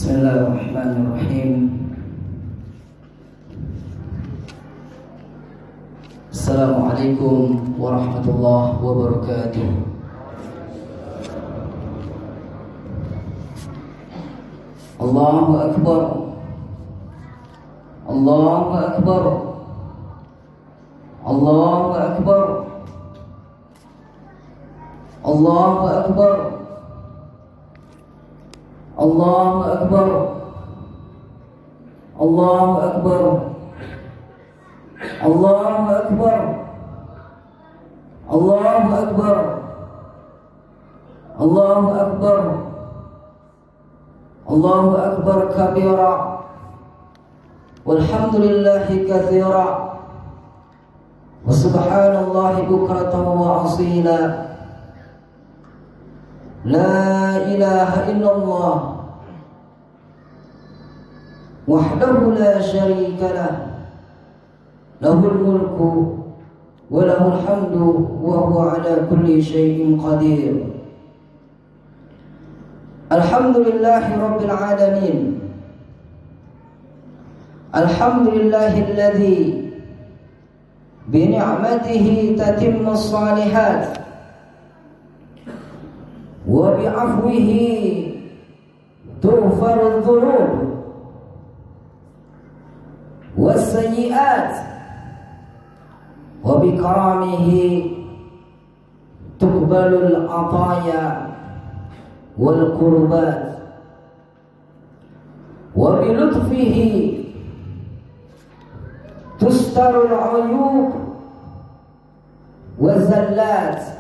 Bismillahirrahmanirrahim. Assalamualaikum warahmatullahi wabarakatuh. Allahu Akbar. Allahu Akbar. Allahu Akbar. Allahu Akbar. Allahu Akbar. Allahu Akbar. Allahu Akbar. Allahu Akbar. Allahu Akbar. Allahu Akbar kabira. Walhamdulillahi katsira. Wa subhanallahi bukratan wa asila. La ilaha illallah wahdahu la syarika lah, lahul mulku wa lahul hamdu wa huwa ala kulli syai'in qadir. Alhamdulillahi rabbil alamin. Alhamdulillahilladzi bi ni'matihi tatimmus shalihat wa bi'afwihi tughfarul dhunub was-sayyi'at wa bikaramihi tuqbalul ataya wal qurbat wa bilutfihi tustarul uyub waz-zallat.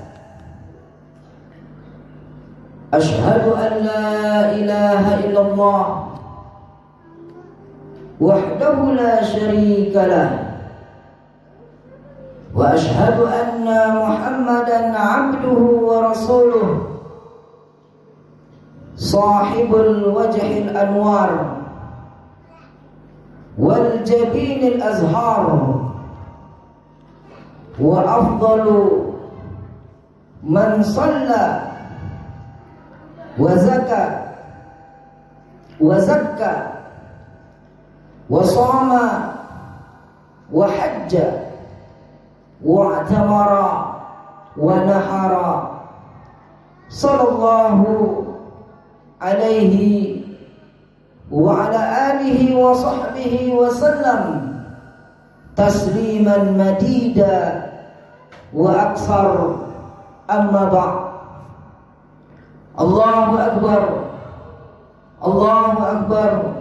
Ashhadu an la ilaha illallah wahdahu la syarika lah, wa ashhadu anna Muhammadan abduhu wa rasuluh, sahibul wajhil anwar wal jabinil azhar, wa afdalu man shalla wa zakka wa shama wa hajja wa i'tamara wa nahara, sallallahu alaihi wa ala alihi wa sahbihi wa sallam tasliman madida wa akthar. Amma ba'd. Allahu Akbar. Allahu Akbar.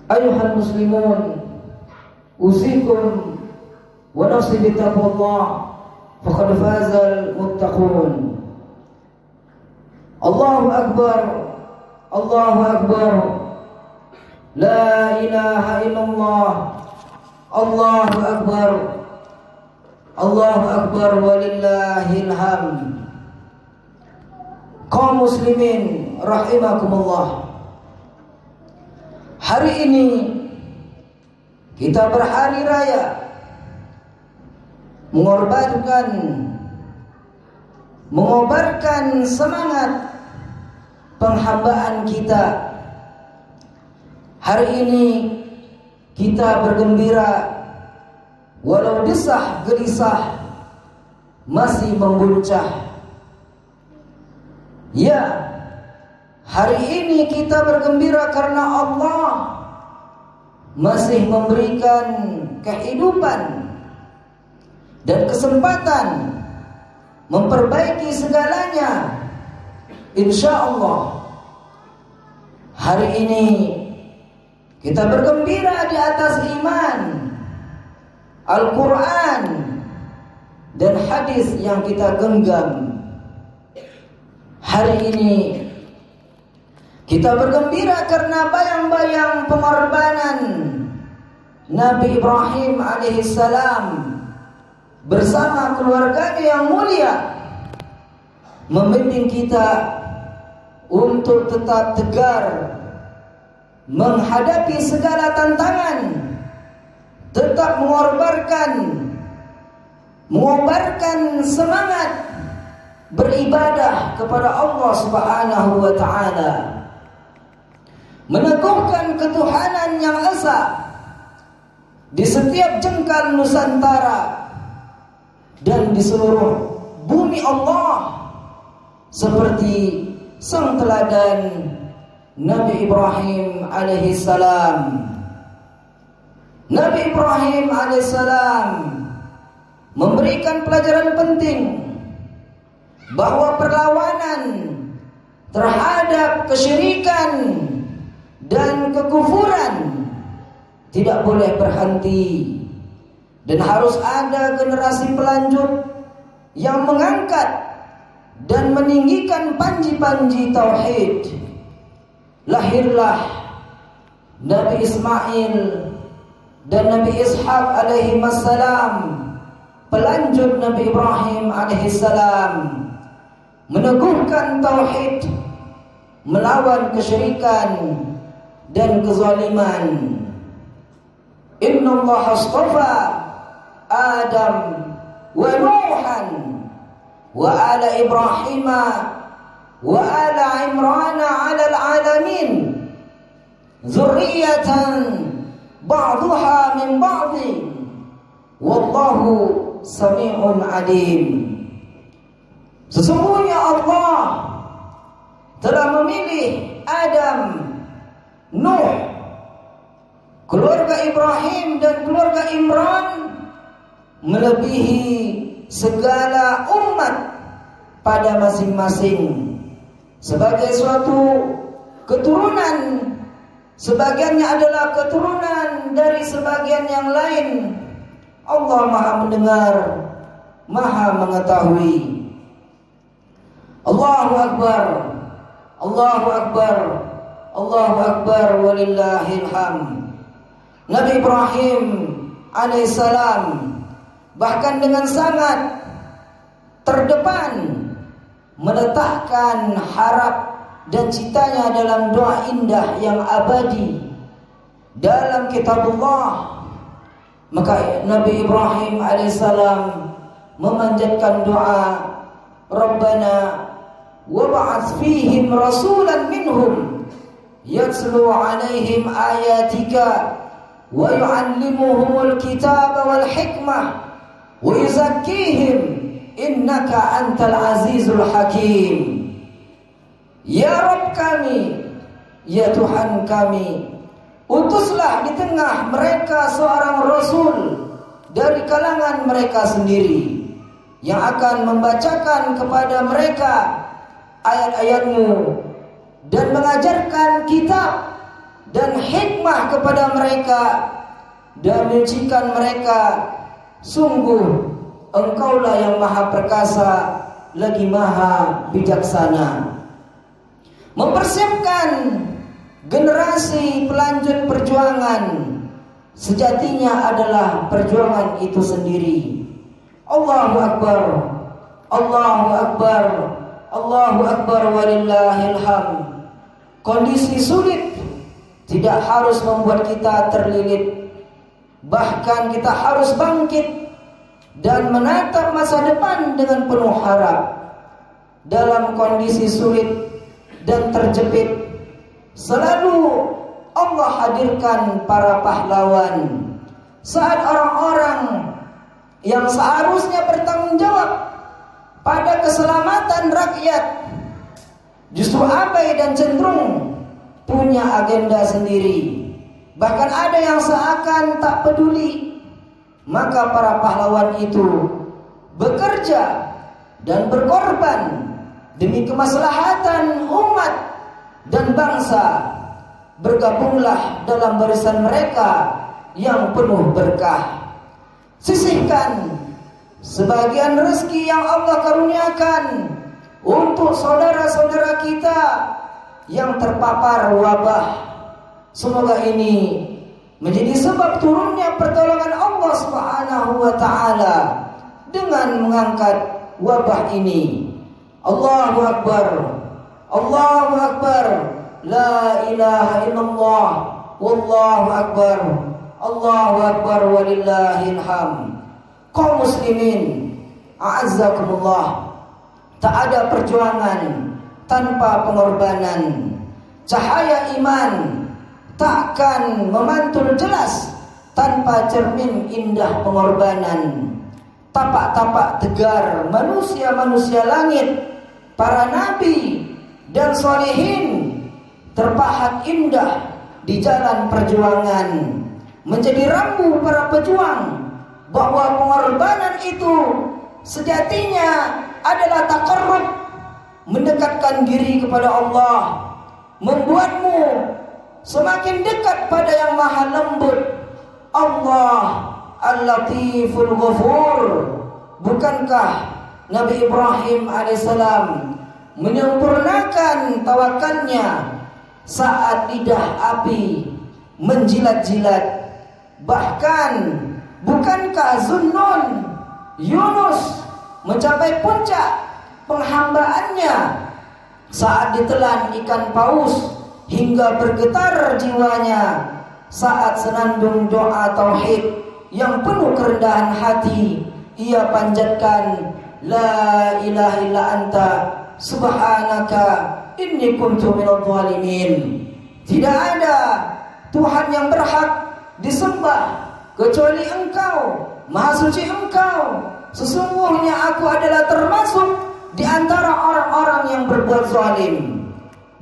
Ayuhal muslimun, usikum wa nafsi bitaqwallah, faqad fazal muttaqun. Allahu Akbar. Allahu Akbar. La ilaha illallah. Allahu Akbar. Allahu Akbar walillahil hamd. Kaum muslimin rahimakumullah, hari ini kita berhari raya mengobarkan semangat penghambaan kita. Hari ini kita bergembira walau desah gelisah masih membuncah. Ya, hari ini kita bergembira karena Allah masih memberikan kehidupan dan kesempatan memperbaiki segalanya. Insya Allah hari ini kita bergembira di atas iman, Al-Quran dan hadis yang kita genggam. Hari ini kita bergembira karena bayang-bayang pengorbanan Nabi Ibrahim alaihissalam bersama keluarganya yang mulia membimbing kita untuk tetap tegar menghadapi segala tantangan, tetap mengobarkan semangat beribadah kepada Allah Subhanahu wa taala. meneguhkan ketuhanan yang esa di setiap jengkal Nusantara dan di seluruh bumi Allah, seperti sang teladan Nabi Ibrahim alaihissalam. Nabi Ibrahim alaihissalam memberikan pelajaran penting bahwa perlawanan terhadap kesyirikan dan kekufuran tidak boleh berhenti, dan harus ada generasi pelanjut yang mengangkat dan meninggikan panji-panji tauhid. Lahirlah Nabi Ismail dan Nabi Ishaq alaihi wassalam, pelanjut Nabi Ibrahim alaihi salam, meneguhkan tauhid, melawan kesyirikan dan kezaliman. Inna Allah astafa Adam wa Nuhan wa ala Ibrahim wa ala Imran ala alamin dzurriyyatan ba'daha min ba'din wallahu sami'un alim. Sesungguhnya Allah telah memilih Adam, Nuh, keluarga Ibrahim dan keluarga Imran melebihi segala umat pada masing-masing sebagai suatu keturunan. Sebagiannya adalah keturunan dari sebagian yang lain. Allah Maha mendengar, Maha mengetahui. Allahu Akbar, Allahu Akbar, Allahu Akbar, walillahil hamd. Nabi Ibrahim alaihissalam bahkan dengan sangat terdepan meletakkan harap dan citanya dalam doa indah yang abadi dalam kitabullah. Maka Nabi Ibrahim alaihissalam memanjatkan doa, Rabbana wab'ats fihim rasulan minhum yatslu alaihim ayatika wa yu'allimuhumul kitaba wal hikmah wa yuzakkihim innaka antal azizul hakim. Ya Rabb kami, ya Tuhan kami, utuslah di tengah mereka seorang Rasul dari kalangan mereka sendiri, yang akan membacakan kepada mereka ayat-ayat-Mu dan mengajarkan kitab dan hikmah kepada mereka, dan menyucikan mereka. Sungguh Engkaulah yang maha perkasa lagi maha bijaksana. Mempersiapkan generasi pelanjut perjuangan sejatinya adalah perjuangan itu sendiri. Allahu Akbar, Allahu Akbar, Allahu Akbar, walillahil hamd. Kondisi sulit tidak harus membuat kita terlilit, bahkan kita harus bangkit dan menatap masa depan dengan penuh harap. Dalam kondisi sulit dan terjepit, selalu Allah hadirkan para pahlawan. Saat orang-orang yang seharusnya bertanggung jawab pada keselamatan rakyat justru abai dan cenderung punya agenda sendiri, bahkan ada yang seakan tak peduli, maka para pahlawan itu bekerja dan berkorban demi kemaslahatan umat dan bangsa. Bergabunglah dalam barisan mereka yang penuh berkah. Sisihkan sebagian rezeki yang Allah karuniakan untuk saudara-saudara kita yang terpapar wabah. Semoga ini menjadi sebab turunnya pertolongan Allah Subhanahu wa taala dengan mengangkat wabah ini. Allahu Akbar, Allahu Akbar, la ilaha illallah, wallahu akbar, Allahu Akbar, walillahil hamd. Kaum muslimin, a'azzakumullah, tak ada perjuangan tanpa pengorbanan. Cahaya iman takkan memantul jelas tanpa cermin indah pengorbanan. Tapak-tapak tegar manusia-manusia langit, para nabi dan solehin terpahat indah di jalan perjuangan, menjadi rambu para pejuang bahwa pengorbanan itu sejatinya adalah taqarrub, mendekatkan diri kepada Allah, membuatmu semakin dekat pada yang maha lembut, Allah Al-Latiful Ghafur. Bukankah Nabi Ibrahim alaihissalam menyempurnakan tawakalnya saat lidah api menjilat-jilat? Bahkan bukankah Zunnun Yunus mencapai puncak penghambaannya saat ditelan ikan paus hingga bergetar jiwanya saat senandung doa tauhid yang penuh kerendahan hati ia panjatkan, la ilaha illa anta subhanaka inni kuntu minadh dhalimin. Tidak ada Tuhan yang berhak disembah kecuali Engkau, Maha Suci Engkau. Sesungguhnya aku adalah termasuk di antara orang-orang yang berbuat zalim.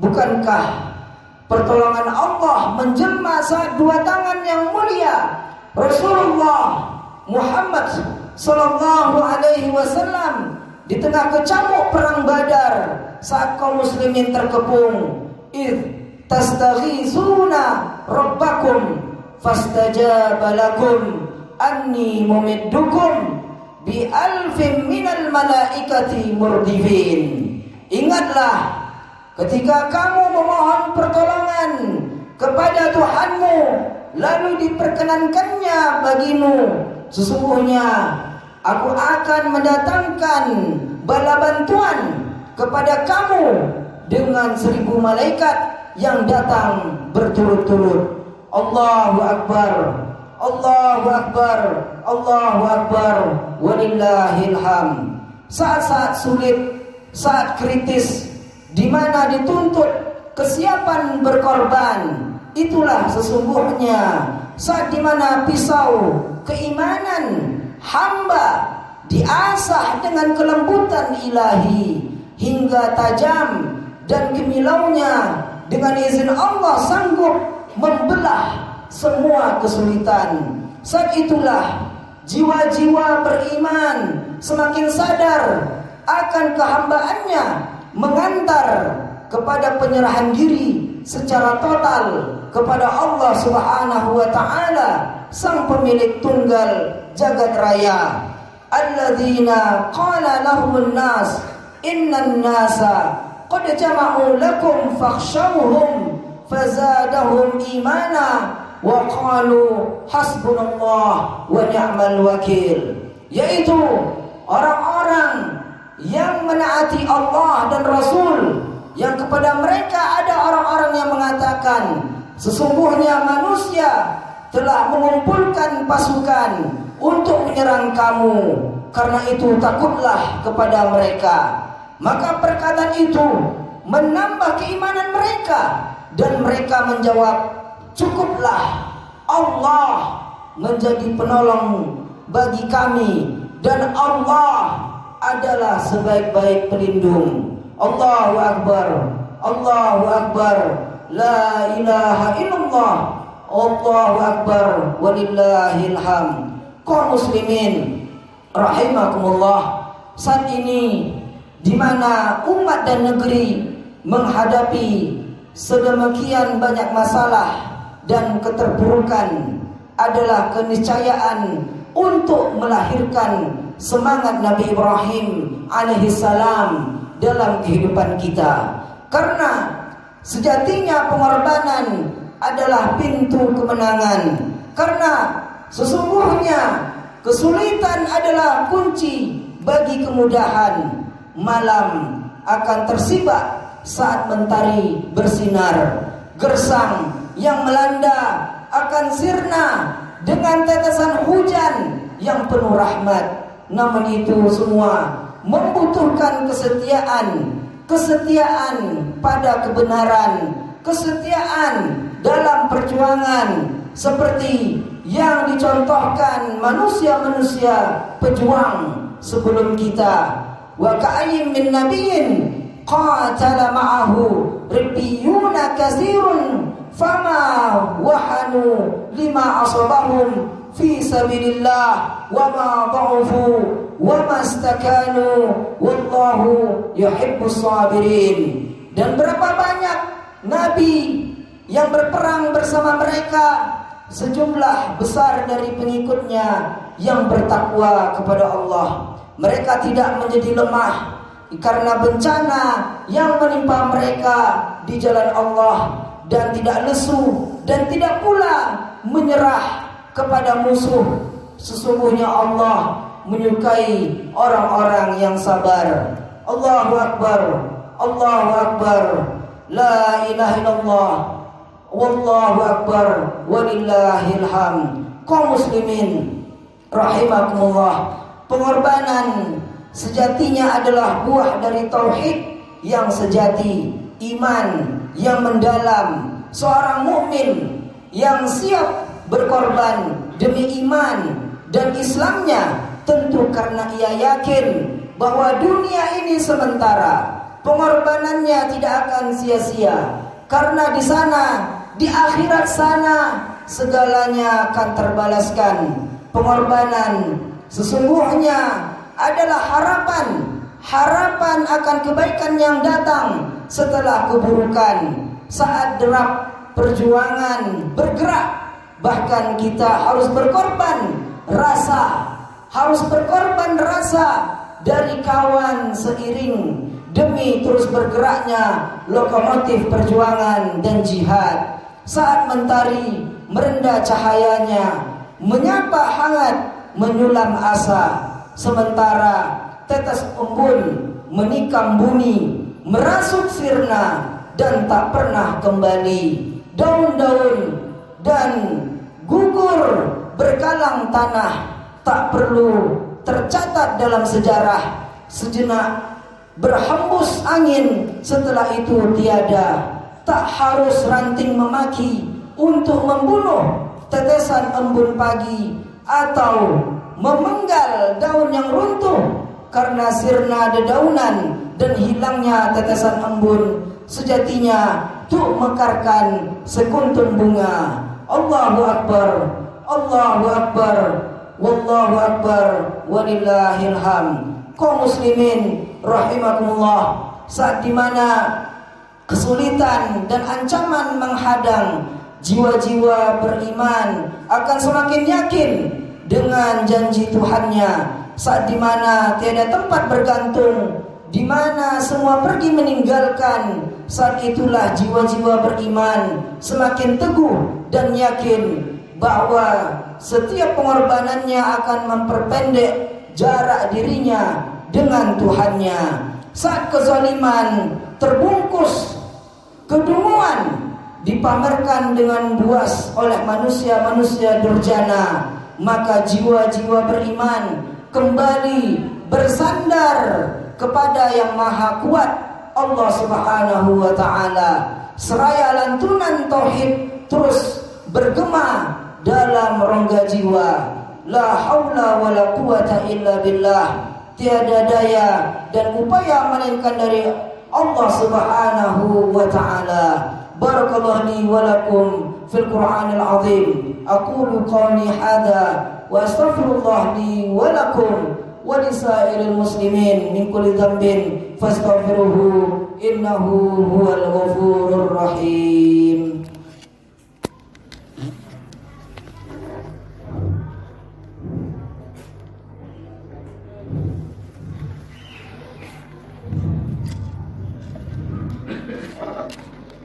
Bukankah pertolongan Allah menjelma saat dua tangan yang mulia Rasulullah Muhammad sallallahu alaihi wasallam di tengah kecamuk perang Badar saat kaum muslimin terkepung, id tastaghizuna rabbakum fastajaba lakum anni mumiddukum bi alfin minal malaikati murdifin. Ingatlah ketika kamu memohon pertolongan kepada Tuhanmu, lalu diperkenankannya bagimu, sesungguhnya aku akan mendatangkan bala bantuan kepada kamu dengan 1000 malaikat yang datang berturut-turut. Allahu Akbar, Allahu Akbar, Allahu Akbar, walillahil hamd. Saat-saat sulit, saat kritis, di mana dituntut kesiapan berkorban, itulah sesungguhnya saat di mana pisau keimanan hamba diasah dengan kelembutan ilahi hingga tajam, dan kimilaunya dengan izin Allah sanggup membelah semua kesulitan. Saat itulah jiwa-jiwa beriman semakin sadar akan kehambaannya, mengantar kepada penyerahan diri secara total kepada Allah Subhanahu wa taala, sang pemilik tunggal jagat raya. Alladzina qala lahumun nas innan nasa qad jama'u lakum fakhshawhum fazadahum imana wa qalu hasbunallah wa ni'mal wakil. Yaitu orang-orang yang menaati Allah dan Rasul, yang kepada mereka ada orang-orang yang mengatakan, sesungguhnya manusia telah mengumpulkan pasukan untuk menyerang kamu, karena itu takutlah kepada mereka. Maka perkataan itu menambah keimanan mereka, dan mereka menjawab, cukuplah Allah menjadi penolong bagi kami, dan Allah adalah sebaik-baik pelindung. Allahu Akbar, Allahu Akbar, la ilaha illallah, Allahu Akbar, walillahil hamd. Kaum muslimin rahimakumullah, saat ini di mana umat dan negeri menghadapi sedemikian banyak masalah dan keterpurukan, adalah keniscayaan untuk melahirkan semangat Nabi Ibrahim alaihissalam dalam kehidupan kita. Karena sejatinya pengorbanan adalah pintu kemenangan. Karena sesungguhnya kesulitan adalah kunci bagi kemudahan. Malam akan tersibak saat mentari bersinar. Gersang yang melanda akan sirna dengan tetesan hujan yang penuh rahmat. Namun itu semua membutuhkan kesetiaan, kesetiaan pada kebenaran, kesetiaan dalam perjuangan seperti yang dicontohkan manusia-manusia pejuang sebelum kita. Wa ka'ayyin min nabiyyin qatala ma'ahu ribbiyuna katsirun fama wahanu lima asabahum fi sabilillah wa ma dha'ufu wa ma istakanu wallahu yuhibbus sabirin. Dan berapa banyak nabi yang berperang bersama mereka, sejumlah besar dari pengikutnya yang bertakwa kepada Allah. Mereka tidak menjadi lemah karena bencana yang menimpa mereka di jalan Allah, dan tidak lesu dan tidak pula menyerah kepada musuh. Sesungguhnya Allah menyukai orang-orang yang sabar. Allahu Akbar, Allahu Akbar, la ilaha illallah, wallahu akbar, walillahil hamd. Kaum muslimin rahimakumullah, pengorbanan sejatinya adalah buah dari tauhid yang sejati, iman yang mendalam. Seorang mukmin yang siap berkorban demi iman dan Islamnya tentu karena ia yakin bahwa dunia ini sementara. Pengorbanannya tidak akan sia-sia, karena di sana, di akhirat sana, segalanya akan terbalaskan. Pengorbanan sesungguhnya adalah harapan akan kebaikan yang datang setelah keburukan. Saat derap perjuangan bergerak, bahkan kita harus berkorban rasa dari kawan seiring demi terus bergeraknya lokomotif perjuangan dan jihad. Saat mentari merendah cahayanya, menyapa hangat, menyulam asa, sementara tetes embun menikam bumi, merasuk sirna dan tak pernah kembali. Daun-daun dan gugur berkalang tanah, tak perlu tercatat dalam sejarah. Sejenak berhembus angin, setelah itu tiada. Tak harus ranting memaki untuk membunuh tetesan embun pagi, atau memenggal daun yang runtuh karena sirna dedaunan dan hilangnya tetesan embun. Sejatinya untuk mekarkan sekuntum bunga. Allahu Akbar, Allahu Akbar, wallahu akbar, walillahil hamd. Kaum muslimin rahimakumullah, saat dimana kesulitan dan ancaman menghadang, jiwa-jiwa beriman akan semakin yakin dengan janji Tuhannya. Saat dimana tiada tempat bergantung, dimana semua pergi meninggalkan, saat itulah jiwa-jiwa beriman semakin teguh dan yakin bahwa setiap pengorbanannya akan memperpendek jarak dirinya dengan Tuhannya. Saat kezaliman terbungkus kedunguan dipamerkan dengan buas oleh manusia-manusia durjana, maka jiwa-jiwa beriman kembali bersandar kepada yang maha kuat, Allah subhanahu wa ta'ala. Seraya lantunan tauhid terus bergema dalam rongga jiwa. La haula wa la quwata illa billah. Tiada daya dan upaya melainkan dari Allah subhanahu wa ta'ala. Barakallahu li wa lakum fil Qur'anil azim. Aqulu qawli hadha wa astaghfirullah li wa lakum wa lisairil muslimin min kulli dhanbin fastaghfiruhu innahu huwal ghafurur rahim.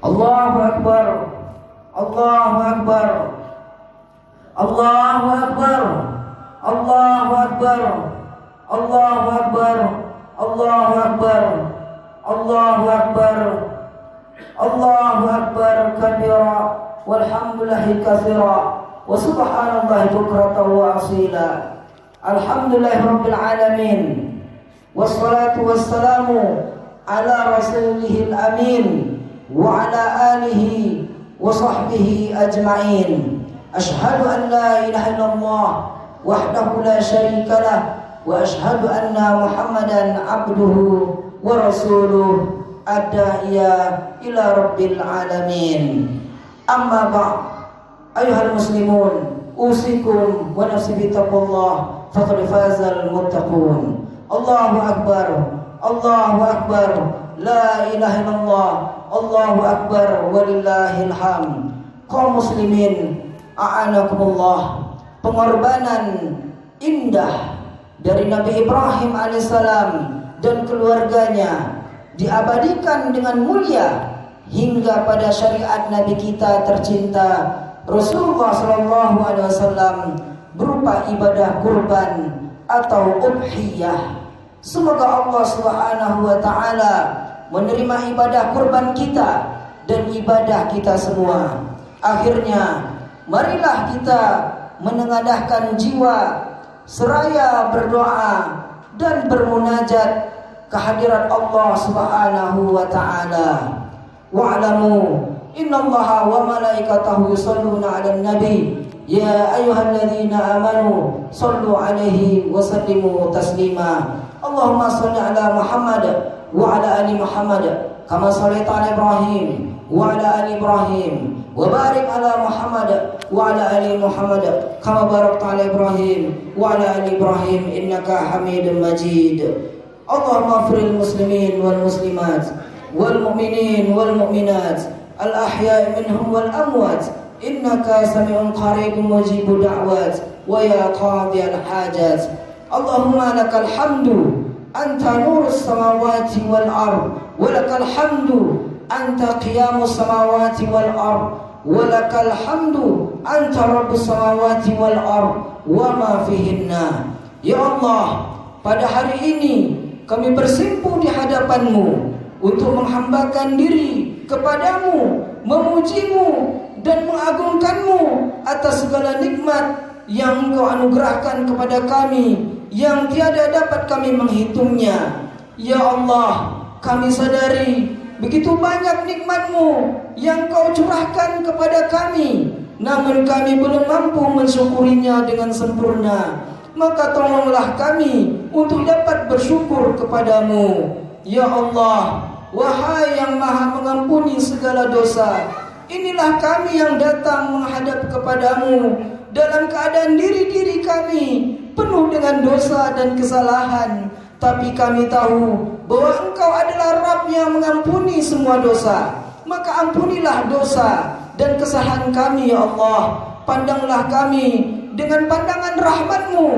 Allahu Akbar, Allahu Akbar, Allahu Akbar, Allahu Akbar, Allahu Akbar, Allahu Akbar, Allahu Akbar, Allahu Akbar kabira, walhamdulillahi katsira, wa subhanallahi bukratan wa asila. Alhamdulillahi rabbil alamin, wassalatu wassalamu ala rasulihil amin wa ala alihi وصحبه أجمعين. أشهد أن لا إله إلا الله وحده لا شريك له وأشهد أن محمدا عبده ورسوله الداعية إلى رب العالمين. أما بعد أيها المسلمون أوصيكم ونفسي بتقوى الله فقد فاز المتقون. الله أكبر الله أكبر لا إله إلا الله Allahu Akbar walillahil hamd. Kaum muslimin a'anakumullah, pengorbanan indah dari Nabi Ibrahim alaihissalam dan keluarganya diabadikan dengan mulia hingga pada syariat Nabi kita tercinta Rasulullah SAW berupa ibadah kurban atau udhiyah. Semoga Allah Subhanahu wa taala menerima ibadah kurban kita dan ibadah kita semua. Akhirnya marilah kita menengadahkan jiwa seraya berdoa dan bermunajat kehadirat Allah Subhanahu wa taala. Wa'lamu innallaha wa malaikatahu yusholluna 'alan nabi ya ayyuhalladzina amanu shallu 'alaihi wa sallimu taslima. Allahumma shalli 'ala Muhammad wa 'ala ali Muhammad kama shallaita 'ala Ibrahim wa 'ala ali Ibrahim wa barik 'ala Muhammad wa 'ala ali Muhammad kama barakta 'ala Ibrahim wa 'ala ali Ibrahim innaka Hamidum Majid. Allahumma ighfir lil muslimin wal muslimat wal mu'minin wal mu'minat al ahya'i minhum wal amwat innaka sami'un qaribun mujibud da'wat wa ya qadiyal hajat. Allahumma lakal hamdu anta nurus samawati wal ard wa lakal hamdu anta qiyamus samawati wal ard wa lakal hamdu anta rabbus samawati wal ard wa ma fihinna. Ya Allah, pada hari ini kami bersimpuh di hadapan-Mu untuk menghambakan diri kepadamu, memujimu dan mengagungkan-Mu atas segala nikmat yang Engkau anugerahkan kepada kami yang tiada dapat kami menghitungnya. Ya Allah, kami sadari begitu banyak nikmat-Mu yang Kau curahkan kepada kami, namun kami belum mampu mensyukurinya dengan sempurna. Maka tolonglah kami untuk dapat bersyukur kepadamu. Ya Allah, wahai yang maha mengampuni segala dosa, inilah kami yang datang menghadap kepadamu dalam keadaan diri-diri kami penuh dengan dosa dan kesalahan. Tapi kami tahu bahwa Engkau adalah Rabb yang mengampuni semua dosa. Maka ampunilah dosa dan kesalahan kami ya Allah. Pandanglah kami dengan pandangan rahmat-Mu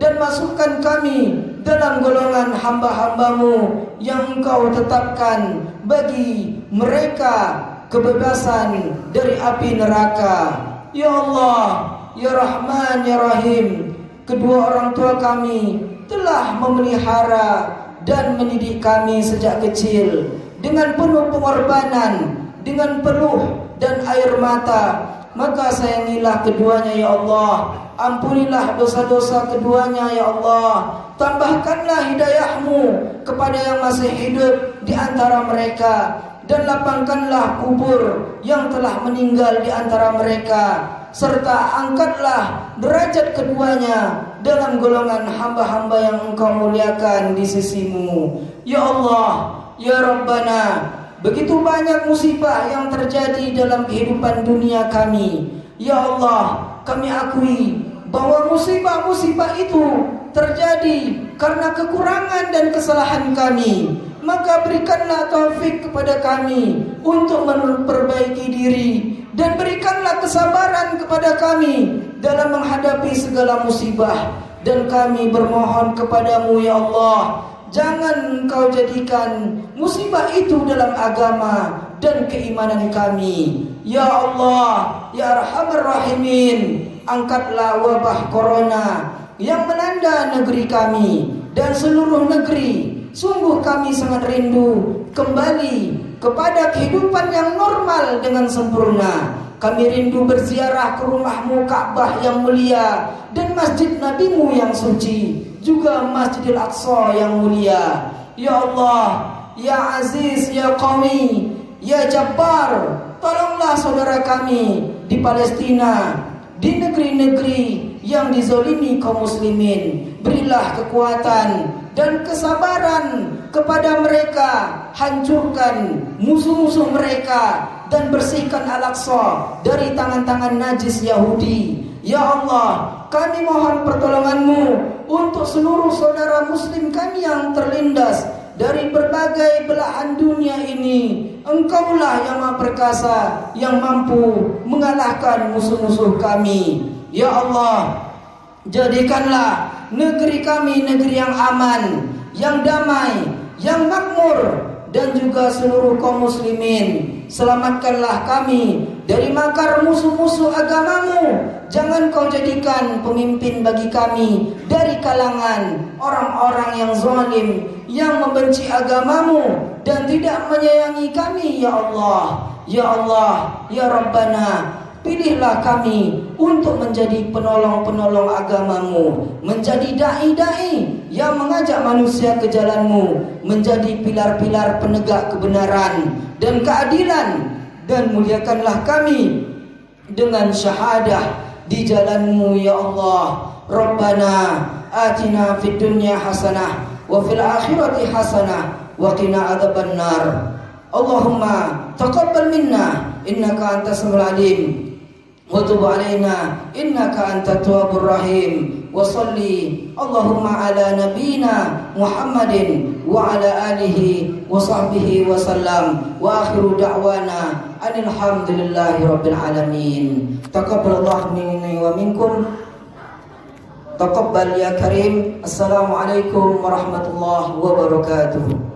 dan masukkan kami dalam golongan hamba-hamba-Mu yang Engkau tetapkan bagi mereka kebebasan dari api neraka. Ya Allah, Ya Rahman, Ya Rahim, kedua orang tua kami telah memelihara dan mendidik kami sejak kecil dengan penuh pengorbanan, dengan peluh dan air mata. Maka sayangilah keduanya ya Allah, ampunilah dosa-dosa keduanya ya Allah. Tambahkanlah hidayah-Mu kepada yang masih hidup di antara mereka, dan lapangkanlah kubur yang telah meninggal di antara mereka, serta angkatlah derajat keduanya dalam golongan hamba-hamba yang Engkau muliakan di sisi-Mu. Ya Allah, Ya Rabbana, begitu banyak musibah yang terjadi dalam kehidupan dunia kami. Ya Allah, kami akui bahwa musibah-musibah itu terjadi karena kekurangan dan kesalahan kami. Maka berikanlah taufik kepada kami untuk memperbaiki diri, dan berikanlah kesabaran kepada kami dalam menghadapi segala musibah. Dan kami bermohon kepadamu ya Allah, jangan Engkau jadikan musibah itu dalam agama dan keimanan kami. Ya Allah, Ya Arhamar Rahimin, angkatlah wabah corona yang melanda negeri kami dan seluruh negeri. Sungguh kami sangat rindu kembali kepada kehidupan yang normal dengan sempurna. Kami rindu berziarah ke rumah-Mu Ka'bah yang mulia dan masjid Nabi-Mu yang suci, juga Masjidil Aqsa yang mulia. Ya Allah, Ya Aziz, Ya Qawi, Ya Jabbar, tolonglah saudara kami di Palestina, di negeri-negeri yang dizolimi kaum muslimin. Berilah kekuatan dan kesabaran kepada mereka, hancurkan musuh-musuh mereka dan bersihkan Al-Aqsa dari tangan-tangan najis Yahudi. Ya Allah, kami mohon pertolongan-Mu untuk seluruh saudara muslim kami yang terlindas dari berbagai belahan dunia ini. Engkaulah yang Maha Perkasa, yang mampu mengalahkan musuh-musuh kami. Ya Allah, jadikanlah negeri kami negeri yang aman, yang damai, yang makmur, dan juga seluruh kaum muslimin. Selamatkanlah kami dari makar musuh-musuh agamamu. Jangan kau jadikan pemimpin bagi kami dari kalangan orang-orang yang zalim, yang membenci agamamu dan tidak menyayangi kami. Ya Allah, Ya Allah, Ya Rabbana, pilihlah kami untuk menjadi penolong-penolong agamamu, menjadi da'i-da'i yang mengajak manusia ke jalanmu, menjadi pilar-pilar penegak kebenaran dan keadilan. Dan muliakanlah kami dengan syahadah di jalanmu. Ya Allah, Rabbana atina fid dunya hasanah wa fil akhirati hasanah wa qina adzabannar. Allahumma taqabbal minna innaka antas samiul alim wa tub alaina innaka antat tawwabur rahim. Wa salli Allahumma ala nabiyyina Muhammadin wa ala alihi wa sahbihi wa sallam. Wa akhiru da'wana alhamdulillahi rabbil alamin. Taqabbalallahu minni wa minkum. Taqabbal ya karim. Assalamualaikum warahmatullahi wabarakatuh.